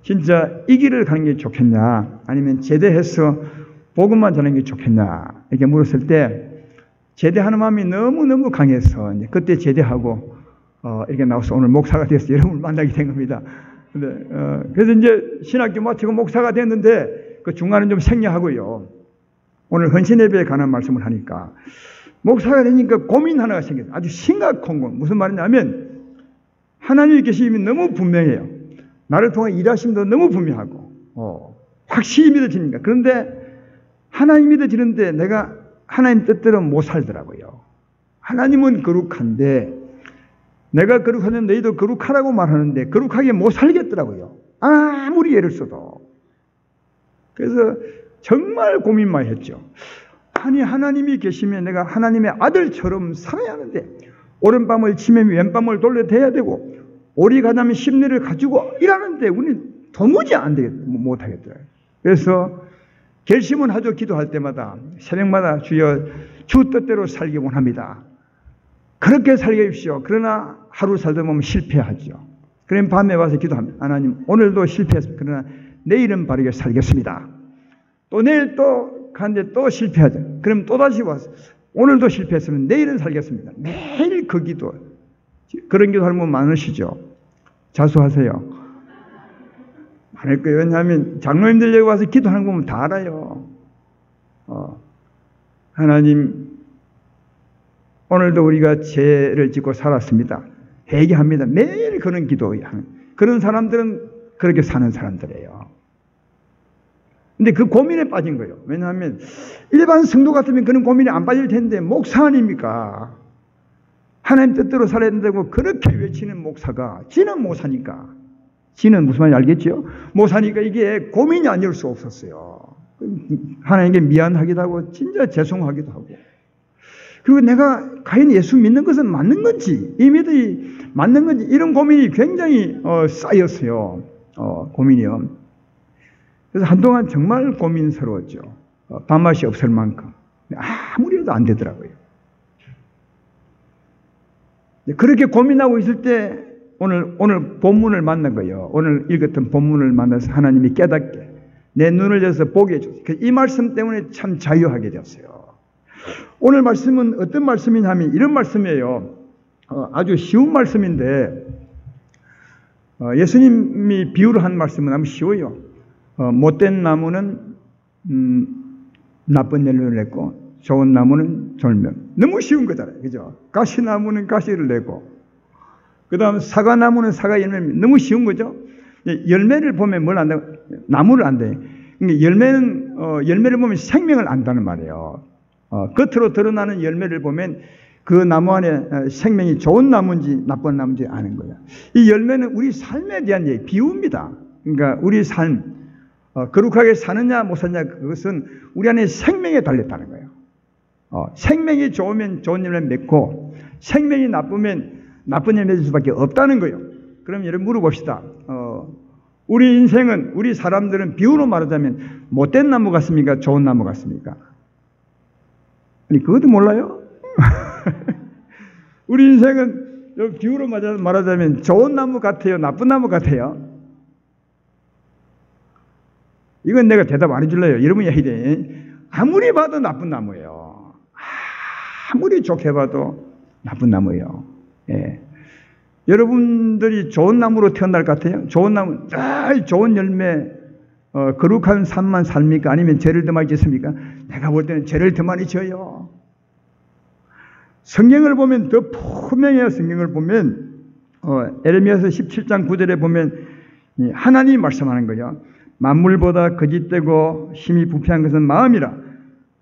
진짜 이 길을 가는 게 좋겠냐 아니면 제대해서 복음만 전하는 게 좋겠냐 이렇게 물었을 때 제대하는 마음이 너무너무 강해서 이제 그때 제대하고 이렇게 나와서 오늘 목사가 돼서 여러분을 만나게 된 겁니다. 근데 그래서 이제 신학교 마치고 목사가 됐는데 그 중간은 좀 생략하고요. 오늘 헌신 예배에 관한 말씀을 하니까 목사가 되니까 고민 하나가 생겼어요. 아주 심각한 건 무슨 말이냐면 하나님이 계시면 너무 분명해요. 나를 통해 일하심도 너무 분명하고 확실히 믿어지니까. 그런데 하나님 믿어지는데 내가 하나님 뜻대로 못 살더라고요. 하나님은 거룩한데 내가 거룩하면 너희도 거룩하라고 말하는데 거룩하게 못 살겠더라고요. 아무리 애를 써도. 그래서 정말 고민 많이 했죠. 아니 하나님이 계시면 내가 하나님의 아들처럼 살아야 하는데 오른밤을 치면 왼밤을 돌려대야 되고 오리 가자면 심리를 가지고 일하는데 우리는 도무지 안 되겠, 못 하겠더라고요. 그래서 결심은 하죠. 기도할 때마다 새벽마다 주여 주 뜻대로 살기 원합니다. 그렇게 살게 해주십시오. 그러나 하루 살다 보면 실패하죠. 그럼 밤에 와서 기도합니다. 하나님 오늘도 실패했습니다. 그러나 내일은 바르게 살겠습니다. 또 내일 또 가는데 또 실패하죠. 그럼 또다시 와서 오늘도 실패했으면 내일은 살겠습니다. 매일 그 기도. 그런 기도 하는 분 많으시죠? 자수하세요. 많을 거예요. 왜냐하면 장로님들 여기 와서 기도하는 거 보면 다 알아요. 하나님 오늘도 우리가 죄를 짓고 살았습니다. 회개합니다. 매일 그런 기도하는 그런 사람들은 그렇게 사는 사람들이에요. 근데 그 고민에 빠진 거예요. 왜냐하면 일반 성도 같으면 그런 고민이 안 빠질 텐데 목사 아닙니까? 하나님 뜻대로 살아야 된다고 그렇게 외치는 목사가 지는 못 사니까 지는 무슨 말인지 알겠죠? 못 사니까 이게 고민이 아닐 수 없었어요. 하나님께 미안하기도 하고 진짜 죄송하기도 하고 그리고 내가 과연 예수 믿는 것은 맞는 건지 이 믿음이 맞는 건지 이런 고민이 굉장히 쌓였어요. 고민이요. 그래서 한동안 정말 고민스러웠죠. 밥맛이 없을 만큼. 아무리 해도 안 되더라고요. 그렇게 고민하고 있을 때 오늘 본문을 만난 거예요. 오늘 읽었던 본문을 만나서 하나님이 깨닫게 내 눈을 열어서 보게 해줬어요. 이 말씀 때문에 참 자유하게 되었어요. 오늘 말씀은 어떤 말씀이냐면 이런 말씀이에요. 아주 쉬운 말씀인데 예수님이 비유를 한 말씀은 아주 쉬워요. 못된 나무는 나쁜 열매를 냈고 좋은 나무는 좋은 열매. 너무 쉬운 거잖아요. 그죠? 가시나무는 가시를 내고 그 다음 사과나무는 사과 열매. 너무 쉬운 거죠? 열매를 보면 뭘 안다고? 나무를 안대. 그러니까 열매를 보면 생명을 안다는 말이에요. 겉으로 드러나는 열매를 보면 그 나무 안에 생명이 좋은 나무인지 나쁜 나무인지 아는 거예요. 이 열매는 우리 삶에 대한 비유입니다. 그러니까 우리 삶, 거룩하게 사느냐 못 사느냐 그것은 우리 안에 생명에 달렸다는 거예요. 생명이 좋으면 좋은 열매 맺고 생명이 나쁘면 나쁜 열매 맺을 수밖에 없다는 거예요. 그럼 여러분 물어봅시다. 우리 인생은, 우리 사람들은 비유로 말하자면 못된 나무 같습니까? 좋은 나무 같습니까? 아니 그것도 몰라요? 우리 인생은 비유로 말하자면 좋은 나무 같아요? 나쁜 나무 같아요? 이건 내가 대답 안 해줄래요. 여러분이 해야 돼. 아무리 봐도 나쁜 나무예요. 아무리 좋게 봐도 나쁜 나무예요. 예. 여러분들이 좋은 나무로 태어날 것 같아요? 좋은 나무, 좋은 열매, 거룩한 삶만 삽니까? 아니면 죄를 더 많이 짓습니까? 내가 볼 때는 죄를 더 많이 지어요. 성경을 보면 더 분명해요. 성경을 보면 에레미야서 17장 9절에 보면 하나님이 말씀하는 거예요. 만물보다 거짓되고 힘이 부패한 것은 마음이라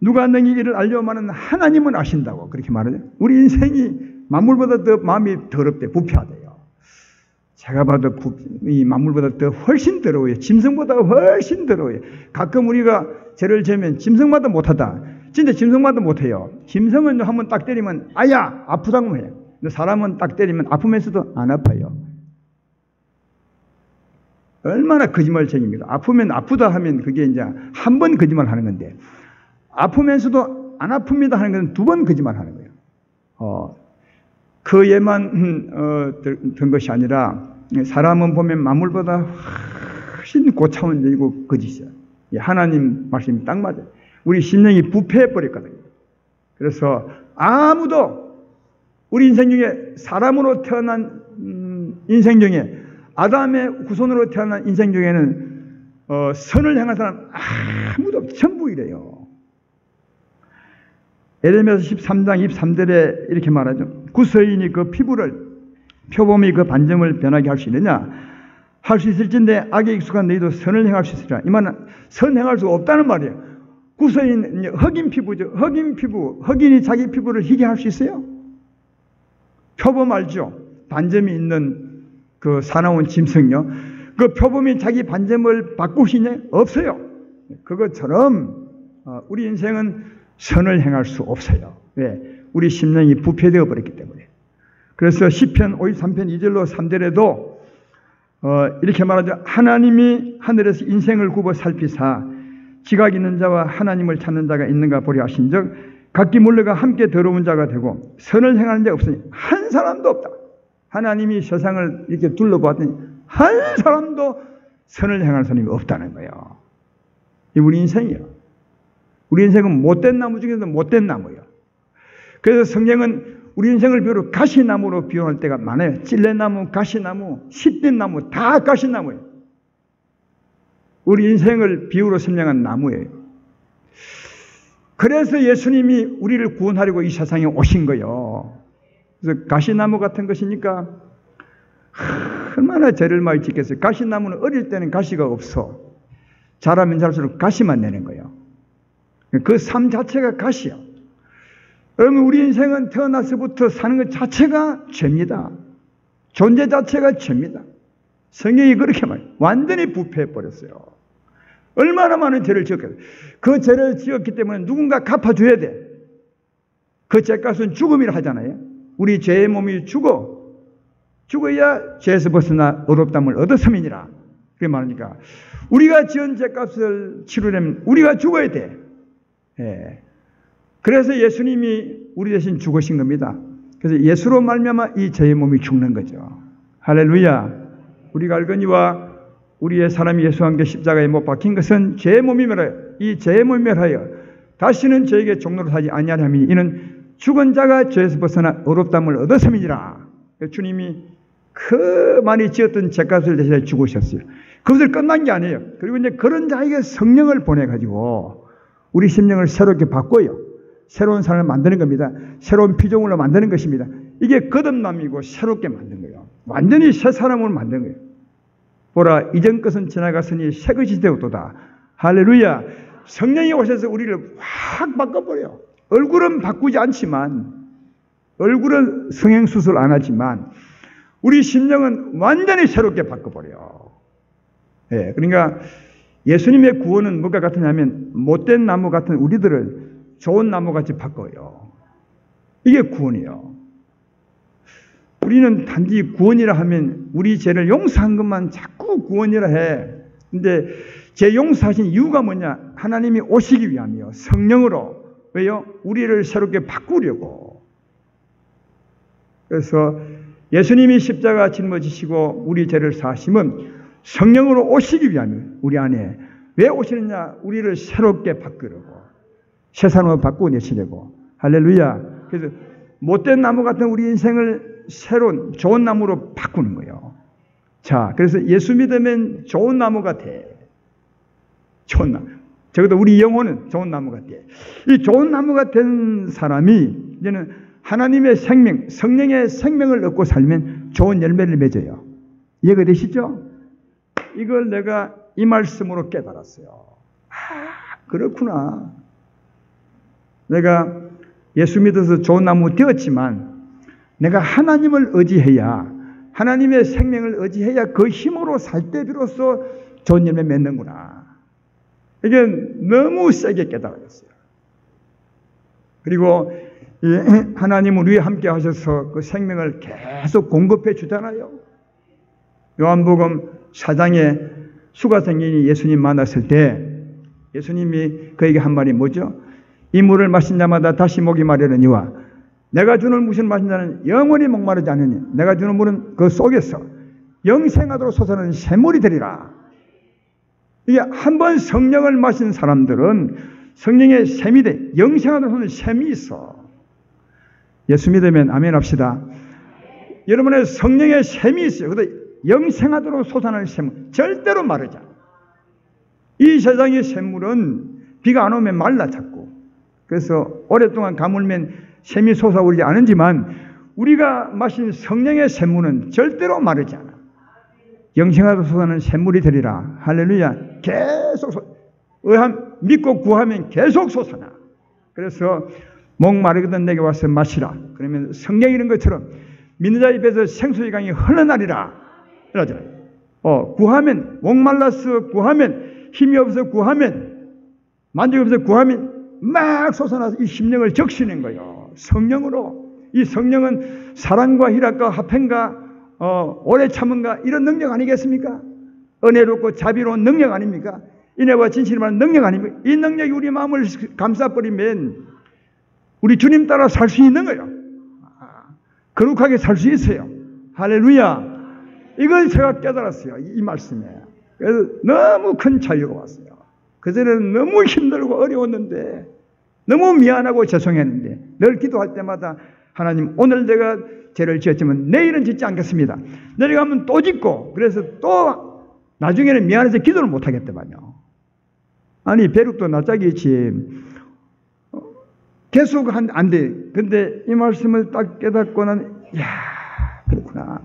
누가 너희 이를 알려마는 하나님은 아신다고 그렇게 말하죠. 우리 인생이 만물보다 더 마음이 더럽대, 부패하대요. 제가 봐도 이 만물보다 더 훨씬 더러워요. 짐승보다 훨씬 더러워요. 가끔 우리가 죄를 지으면 짐승마다 못하다. 진짜 짐승마다 못해요. 짐승은 한번 딱 때리면 아야 아프다고 해요. 근데 사람은 딱 때리면 아프면서도 안 아파요. 얼마나 거짓말쟁입니까? 아프면 아프다 하면 그게 이제 한 번 거짓말 하는 건데 아프면서도 안 아픕니다 하는 건 두 번 거짓말 하는 거예요. 그 예만 든 것이 아니라 사람은 보면 만물보다 훨씬 고차원적이고 거짓이야. 하나님 말씀이 딱 맞아요. 우리 심령이 부패해버렸거든요. 그래서 아무도 우리 인생 중에 사람으로 태어난 인생 중에 아담의 후손으로 태어난 인생 중에는 선을 향한 사람 아무도 없어. 전부 이래요. 에레미야서 13장 23절에 이렇게 말하죠. 구서인이 그 피부를 표범이 그 반점을 변하게 할 수 있느냐? 할 수 있을진데 악에 익숙한 너희도 선을 행할 수 있으리라. 이 말은 선 행할 수 없다는 말이에요. 구서인 흑인 피부죠. 흑인 피부. 흑인이 자기 피부를 희게 할 수 있어요? 표범 알죠? 반점이 있는 그 사나운 짐승요. 그 표범이 자기 반점을 바꿀 수 있냐? 없어요. 그것처럼 우리 인생은 선을 행할 수 없어요. 왜? 우리 심령이 부패되어 버렸기 때문에. 그래서 시편 53편 2절로 3절에도 이렇게 말하죠. 하나님이 하늘에서 인생을 굽어 살피사 지각 있는 자와 하나님을 찾는 자가 있는가 보려 하신즉 각기 몰려가 함께 더러운 자가 되고 선을 행하는 자가 없으니 한 사람도 없다. 하나님이 세상을 이렇게 둘러보았더니 한 사람도 선을 행할 사람이 없다는 거예요. 이 우리 인생이에요. 우리 인생은 못된 나무 중에서 못된 나무예요. 그래서 성경은 우리 인생을 비유로 가시나무로 비유할 때가 많아요. 찔레나무, 가시나무, 씹된 나무 다 가시나무예요. 우리 인생을 비유로 설명한 나무예요. 그래서 예수님이 우리를 구원하려고 이 세상에 오신 거예요. 그래서 가시나무 같은 것이니까 얼마나 죄를 많이 짓겠어요. 가시나무는 어릴 때는 가시가 없어. 자라면 자랄수록 가시만 내는 거예요. 그 삶 자체가 가시야. 여러분 우리 인생은 태어나서부터 사는 것 자체가 죄입니다. 존재 자체가 죄입니다. 성경이 그렇게 말해요. 완전히 부패해버렸어요. 얼마나 많은 죄를 지었겠어요. 그 죄를 지었기 때문에 누군가 갚아줘야 돼. 그 죄값은 죽음이라 하잖아요. 우리 죄의 몸이 죽어야 죄에서 벗어나 의롭다함을 얻었음이니라. 그렇게 말하니까 우리가 지은 죄값을 치르려면 우리가 죽어야 돼. 예. 그래서 예수님이 우리 대신 죽으신 겁니다. 그래서 예수로 말미암아 이 죄의 몸이 죽는 거죠. 할렐루야. 우리가 알거니와 우리의 사람이 예수와 함께 십자가에 못 박힌 것은 죄의 몸이므로 이 죄의 몸이라여 다시는 저에게 종로로 하지 아니하려 함이니 이는 죽은 자가 죄에서 벗어나 의롭다함을 얻었음이니라. 주님이 그 많이 지었던 죄값을 대신해 죽으셨어요. 그것을 끝난 게 아니에요. 그리고 이제 그런 자에게 성령을 보내가지고 우리 심령을 새롭게 바꿔요. 새로운 사람을 만드는 겁니다. 새로운 피조물로 만드는 것입니다. 이게 거듭남이고 새롭게 만든 거예요. 완전히 새 사람으로 만든 거예요. 보라 이전 것은 지나갔으니 새 것이 되었도다. 할렐루야. 성령이 오셔서 우리를 확 바꿔버려요. 얼굴은 바꾸지 않지만, 얼굴은 성형수술 안 하지만 우리 심령은 완전히 새롭게 바꿔버려요. 예, 그러니까 예수님의 구원은 뭐가 같으냐면 못된 나무 같은 우리들을 좋은 나무같이 바꿔요. 이게 구원이에요. 우리는 단지 구원이라 하면 우리 죄를 용서한 것만 자꾸 구원이라 해. 근데 죄 용서하신 이유가 뭐냐? 하나님이 오시기 위함이요. 성령으로. 왜요? 우리를 새롭게 바꾸려고. 그래서 예수님이 십자가 짊어지시고 우리 죄를 사하심은 성령으로 오시기 위함이에요. 우리 안에. 왜 오시느냐? 우리를 새롭게 바꾸려고. 세상으로 바꾸내시려고. 할렐루야. 그래서 못된 나무 같은 우리 인생을 새로운 좋은 나무로 바꾸는 거예요. 자, 그래서 예수 믿으면 좋은 나무가 돼. 좋은 나무. 적어도 우리 영혼은 좋은 나무가 돼. 이 좋은 나무가 된 사람이 이제는 하나님의 생명, 성령의 생명을 얻고 살면 좋은 열매를 맺어요. 이해가 되시죠? 이걸 내가 이 말씀으로 깨달았어요. 아, 그렇구나. 내가 예수 믿어서 좋은 나무 되었지만 내가 하나님을 의지해야, 하나님의 생명을 의지해야 그 힘으로 살 때 비로소 좋은 열매 맺는구나. 이게 너무 세게 깨달았어요. 그리고 하나님은 우리와 함께 하셔서 그 생명을 계속 공급해 주잖아요. 요한복음 4장에 수가성인이 예수님 만났을 때 예수님이 그에게 한 말이 뭐죠? 이 물을 마신 자마다 다시 목이 마르느니와 내가 주는 물을 마신 자는 영원히 목마르지 않으니 내가 주는 물은 그 속에서 영생하도록 솟아나는 샘물이 되리라. 이게 한 번 성령을 마신 사람들은 성령의 샘이 돼. 영생하도록 솟아나는 샘이 있어. 예수 믿으면 아멘 합시다. 여러분의 성령의 샘이 있어요. 그런데 영생하도록 솟아나는 샘물 절대로 마르지 않아. 이 세상의 샘물은 비가 안 오면 말라 자꾸. 그래서 오랫동안 가물면 샘이 솟아오르지 않지만 우리가 마신 성령의 샘물은 절대로 마르지 않아. 영생하도록 솟아나는 샘물이 되리라. 할렐루야. 계속 믿고 구하면 계속 솟아나. 그래서 목마르거든 내게 와서 마시라. 그러면 성령 이런 것처럼 믿는 자 입에서 생수의 강이 흘러나리라. 그러잖아요. 구하면 목말라서 구하면 힘이 없어 구하면 만족이 없어 구하면 막 솟아나서 이 심령을 적시는 거예요. 성령으로. 이 성령은 사랑과 희락과 화평과 오래 참음과 이런 능력 아니겠습니까? 은혜롭고 자비로운 능력 아닙니까? 인애와 진실을 말하는 능력 아닙니까? 이 능력이 우리 마음을 감싸버리면 우리 주님 따라 살 수 있는 거예요. 거룩하게 살 수 있어요. 할렐루야. 이걸 제가 깨달았어요. 이 말씀에. 그래서 너무 큰 자유가 왔어요. 그전에는 너무 힘들고 어려웠는데 너무 미안하고 죄송했는데 늘 기도할 때마다 하나님 오늘 내가 죄를 지었지만 내일은 짓지 않겠습니다. 내려가면 또 짓고 그래서 또 나중에는 미안해서 기도를 못하겠더만요. 아니 벼룩도 낯짝이 있지 계속 안 돼. 근데 이 말씀을 딱 깨닫고는 이야 그렇구나.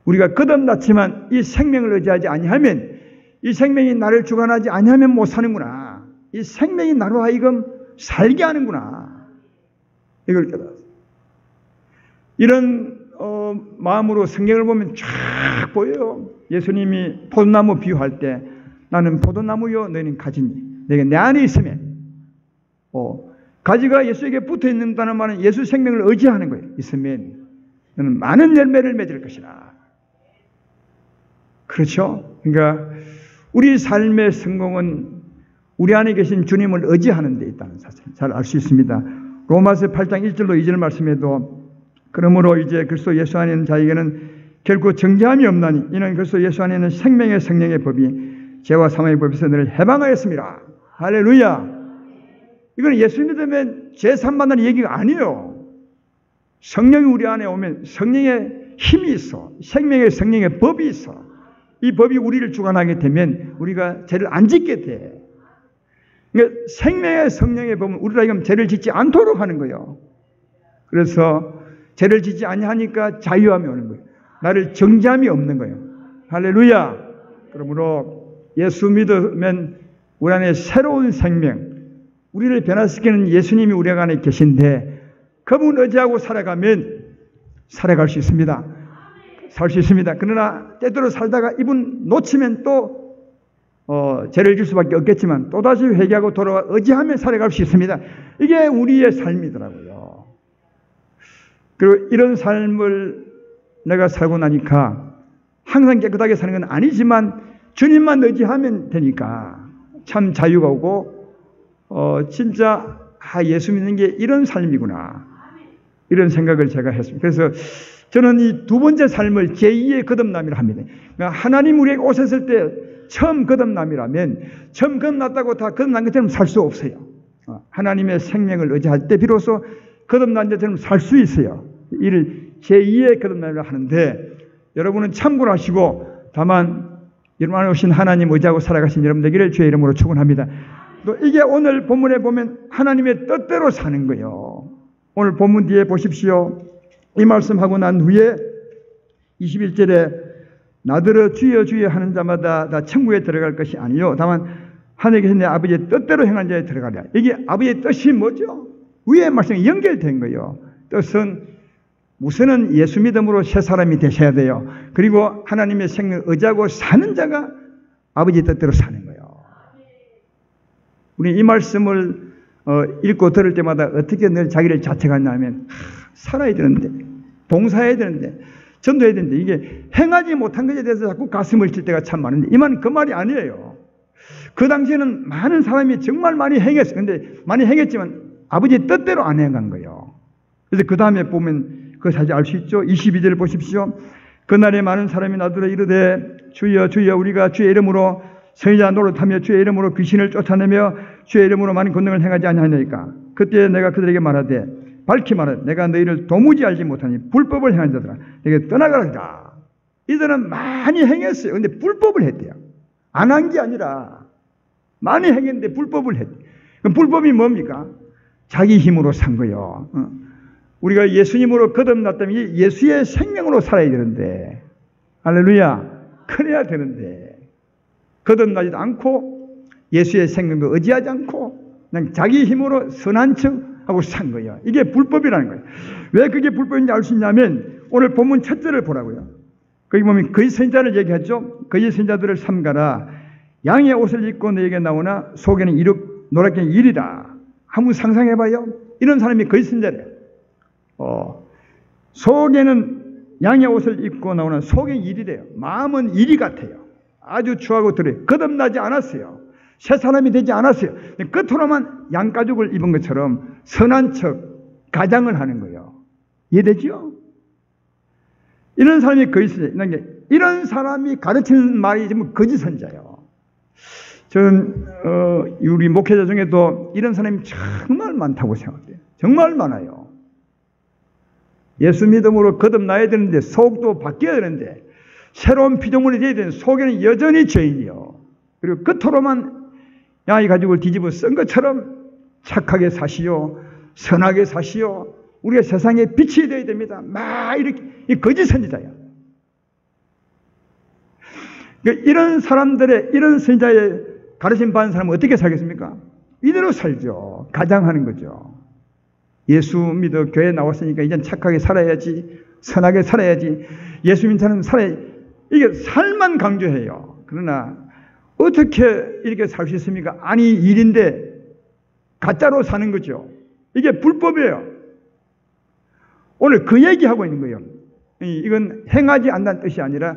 우리가 거듭났지만 이 생명을 의지하지 아니하면 이 생명이 나를 주관하지 아니하면 못 사는구나. 이 생명이 나로 하여금 살게 하는구나. 이걸 깨달았어요. 이런 마음으로 성경을 보면 쫙 보여요. 예수님이 포도나무 비유할 때 나는 포도나무요 너희는 가지니 내가 내 안에 있으면 가지가 예수에게 붙어 있는다는 말은 예수 생명을 의지하는 거예요. 있으면 너는 많은 열매를 맺을 것이라. 그렇죠? 그러니까 우리 삶의 성공은 우리 안에 계신 주님을 의지하는 데 있다는 사실 잘 알 수 있습니다. 로마서 8장 1절로 2절 말씀에도 그러므로 이제 그리스도 예수 안에 있는 자에게는 결코 정죄함이 없나니 이는 그리스도 예수 안에 있는 생명의 성령의 법이 죄와 사망의 법에서 너를 해방하였습니다. 할렐루야. 이건 예수 믿으면 죄 사함받는 얘기가 아니에요. 성령이 우리 안에 오면 성령의 힘이 있어. 생명의 성령의 법이 있어. 이 법이 우리를 주관하게 되면 우리가 죄를 안 짓게 돼. 그러니까 생명의 성령의 법은 우리가 지금 죄를 짓지 않도록 하는 거예요. 그래서 죄를 짓지 아니하니까 자유함이 오는 거예요. 나를 정죄함이 없는 거예요. 할렐루야. 그러므로 예수 믿으면 우리 안에 새로운 생명, 우리를 변화시키는 예수님이 우리 안에 계신데 그분 의지하고 살아가면 살아갈 수 있습니다. 살 수 있습니다. 그러나 때때로 살다가 이분 놓치면 또 죄를 질 수밖에 없겠지만 또다시 회개하고 돌아와 의지하며 살아갈 수 있습니다. 이게 우리의 삶이더라고요. 그리고 이런 삶을 내가 살고 나니까 항상 깨끗하게 사는 건 아니지만 주님만 의지하면 되니까 참 자유가 오고 진짜 예수 믿는 게 이런 삶이구나 이런 생각을 제가 했습니다. 그래서 저는 이 두 번째 삶을 제2의 거듭남이라 합니다. 그러니까 하나님 우리에게 오셨을 때 처음 거듭남이라면 처음 거듭났다고 다 거듭난 것처럼 살 수 없어요. 하나님의 생명을 의지할 때 비로소 거듭난 것처럼 살 수 있어요. 이를 제2의 거듭남이라 하는데 여러분은 참고를 하시고 다만 여러분 안에 오신 하나님 의지하고 살아가신 여러분 되기를 주의 이름으로 축원합니다. 또 이게 오늘 본문에 보면 하나님의 뜻대로 사는 거예요. 오늘 본문 뒤에 보십시오. 이 말씀하고 난 후에 21절에 나더러 주여 주여 하는 자마다 다 천국에 들어갈 것이 아니요 다만 하늘에 계신 내 아버지의 뜻대로 행하는 자에 들어가랴. 이게 아버지의 뜻이 뭐죠? 위의 말씀이 연결된 거예요. 뜻은 우선은 예수 믿음으로 새 사람이 되셔야 돼요. 그리고 하나님의 생명을 의지하고 사는 자가 아버지의 뜻대로 사는 거예요. 우리 이 말씀을 읽고 들을 때마다 어떻게 늘 자기를 자책하냐면 살아야 되는데 봉사해야 되는데 전도해야 되는데 이게 행하지 못한 것에 대해서 자꾸 가슴을 칠 때가 참 많은데 이 말은 그 말이 아니에요. 그 당시에는 많은 사람이 정말 많이 행했어요. 근데 많이 행했지만 아버지의 뜻대로 안 행한 거예요. 그래서 그 다음에 보면 그걸 사실 알 수 있죠. 22절을 보십시오. 그날에 많은 사람이 나더러 이르되 주여 주여 우리가 주의 이름으로 선지자 노릇하며 주의 이름으로 귀신을 쫓아내며 주의 이름으로 많은 권능을 행하지 아니하니까 그때 내가 그들에게 말하되 밝히 말하되 내가 너희를 도무지 알지 못하니 불법을 행한 자들아 내게 떠나가라. 이들은 많이 행했어요. 근데 불법을 했대요. 안 한 게 아니라 많이 행했는데 불법을 했대요. 그럼 불법이 뭡니까? 자기 힘으로 산 거예요. 우리가 예수님으로 거듭났다면 예수의 생명으로 살아야 되는데 할렐루야 그래야 되는데 거듭나지도 않고 예수의 생명도 의지하지 않고 그냥 자기 힘으로 선한 척하고 산 거예요. 이게 불법이라는 거예요. 왜 그게 불법인지 알 수 있냐면 오늘 본문 첫 절을 보라고요. 거기 보면 거짓 선지자를 얘기하죠. 거짓 선지자들을 삼가라. 양의 옷을 입고 너에게 나오나 속에는 노랗게 일이라. 한번 상상해봐요. 이런 사람이 거짓 선지자래요. 속에는 양의 옷을 입고 나오는 속에 일이래요. 마음은 일이 같아요. 아주 추하고 들어요. 거듭나지 않았어요. 새 사람이 되지 않았어요. 끝으로만 양가죽을 입은 것처럼 선한 척 가장을 하는 거예요. 이해되죠? 이런 사람이 거짓 선지자. 이런 사람이 가르치는 말이 전부 거짓 선지자예요. 저는 우리 목회자 중에도 이런 사람이 정말 많다고 생각해요. 정말 많아요. 예수 믿음으로 거듭나야 되는데 속도 바뀌어야 되는데 새로운 피조물이 되어야 되는데 속에는 여전히 죄인이요. 그리고 끝으로만 양의 가죽을 뒤집어 쓴 것처럼 착하게 사시오. 선하게 사시오. 우리가 세상에 빛이 되어야 됩니다. 막 이렇게 거짓 선지자야. 이런 사람들의 이런 선지자의 가르침 받은 사람은 어떻게 살겠습니까? 이대로 살죠. 가장하는 거죠. 예수 믿어 교회 나왔으니까 이젠 착하게 살아야지, 선하게 살아야지, 예수 믿는 사람은 살아야 이게 살만 강조해요. 그러나 어떻게 이렇게 살 수 있습니까? 아니 일인데 가짜로 사는 거죠. 이게 불법이에요. 오늘 그 얘기하고 있는 거예요. 이건 행하지 않는 뜻이 아니라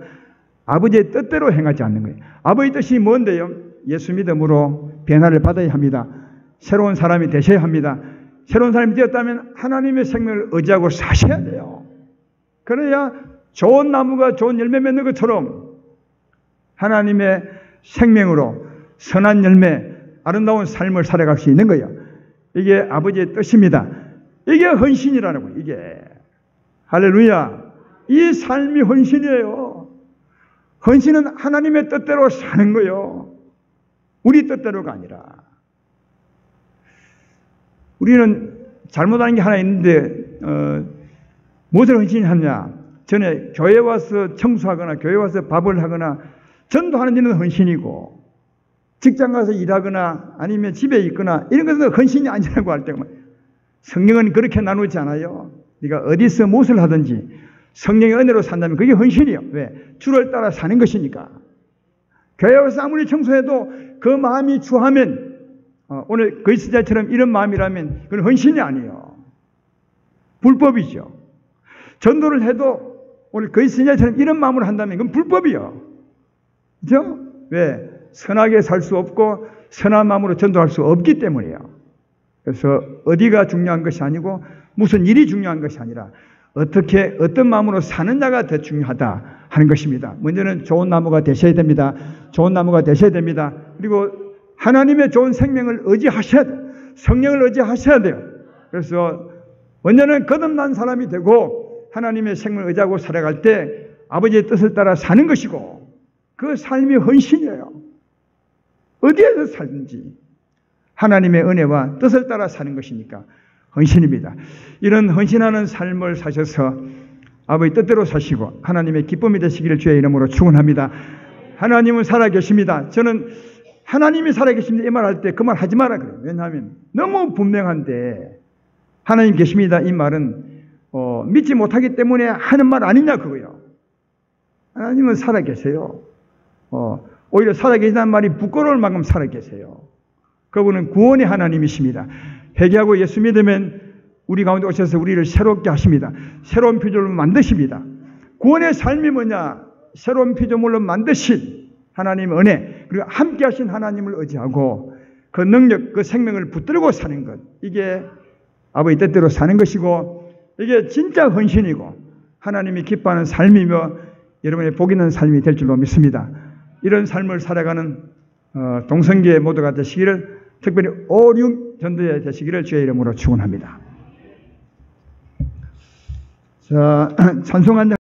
아버지의 뜻대로 행하지 않는 거예요. 아버지의 뜻이 뭔데요? 예수 믿음으로 변화를 받아야 합니다. 새로운 사람이 되셔야 합니다. 새로운 사람이 되었다면 하나님의 생명을 의지하고 사셔야 돼요. 그래야 좋은 나무가 좋은 열매 맺는 것처럼 하나님의 생명으로 선한 열매, 아름다운 삶을 살아갈 수 있는 거예요. 이게 아버지의 뜻입니다. 이게 헌신이라는 거예요. 이게 할렐루야. 이 삶이 헌신이에요. 헌신은 하나님의 뜻대로 사는 거예요. 우리 뜻대로가 아니라. 우리는 잘못하는 게 하나 있는데 무엇을 헌신하냐? 전에 교회 와서 청소하거나 교회 와서 밥을 하거나 전도하는 일은 헌신이고 직장 가서 일하거나 아니면 집에 있거나 이런 것은 헌신이 아니라고 할 때가 성경은 그렇게 나누지 않아요. 네가 어디서 무엇을 하든지 성령의 은혜로 산다면 그게 헌신이에요. 왜? 주를 따라 사는 것이니까. 교회 와서 아무리 청소해도 그 마음이 주하면 오늘 거짓자처럼 이런 마음이라면 그건 헌신이 아니에요. 불법이죠. 전도를 해도 오늘 거짓자처럼 이런 마음으로 한다면 그건 불법이에요. 그죠? 왜? 선하게 살 수 없고 선한 마음으로 전도할 수 없기 때문이에요. 그래서 어디가 중요한 것이 아니고 무슨 일이 중요한 것이 아니라 어떻게 어떤 마음으로 사느냐가 더 중요하다 하는 것입니다. 먼저는 좋은 나무가 되셔야 됩니다. 좋은 나무가 되셔야 됩니다. 그리고 하나님의 좋은 생명을 의지하셔야 돼요. 성령을 의지하셔야 돼요. 그래서 먼저는 거듭난 사람이 되고 하나님의 생명을 의지하고 살아갈 때 아버지의 뜻을 따라 사는 것이고 그 삶이 헌신이에요. 어디에서 살든지 하나님의 은혜와 뜻을 따라 사는 것이니까 헌신입니다. 이런 헌신하는 삶을 사셔서 아버지 뜻대로 사시고 하나님의 기쁨이 되시기를 주의 이름으로 축원합니다. 하나님은 살아계십니다. 저는 하나님이 살아계십니다 이 말 할 때 그 말 하지 마라 그래요. 왜냐하면 너무 분명한데 하나님 계십니다 이 말은 믿지 못하기 때문에 하는 말 아니냐 그거예요. 하나님은 살아계세요. 오히려 살아계시다는 말이 부끄러울 만큼 살아계세요. 그분은 구원의 하나님이십니다. 회개하고 예수 믿으면 우리 가운데 오셔서 우리를 새롭게 하십니다. 새로운 피조물로 만드십니다. 구원의 삶이 뭐냐? 새로운 피조물로 만드신 하나님의 은혜 그리고 함께 하신 하나님을 의지하고 그 능력, 그 생명을 붙들고 사는 것 이게 아버지 뜻대로 사는 것이고 이게 진짜 헌신이고 하나님이 기뻐하는 삶이며 여러분의 복 있는 삶이 될 줄로 믿습니다. 이런 삶을 살아가는 동성계 모두가 되시기를 특별히 오륜 전도에 되시기를 주의 이름으로 축원합니다. 자, 찬송 한 장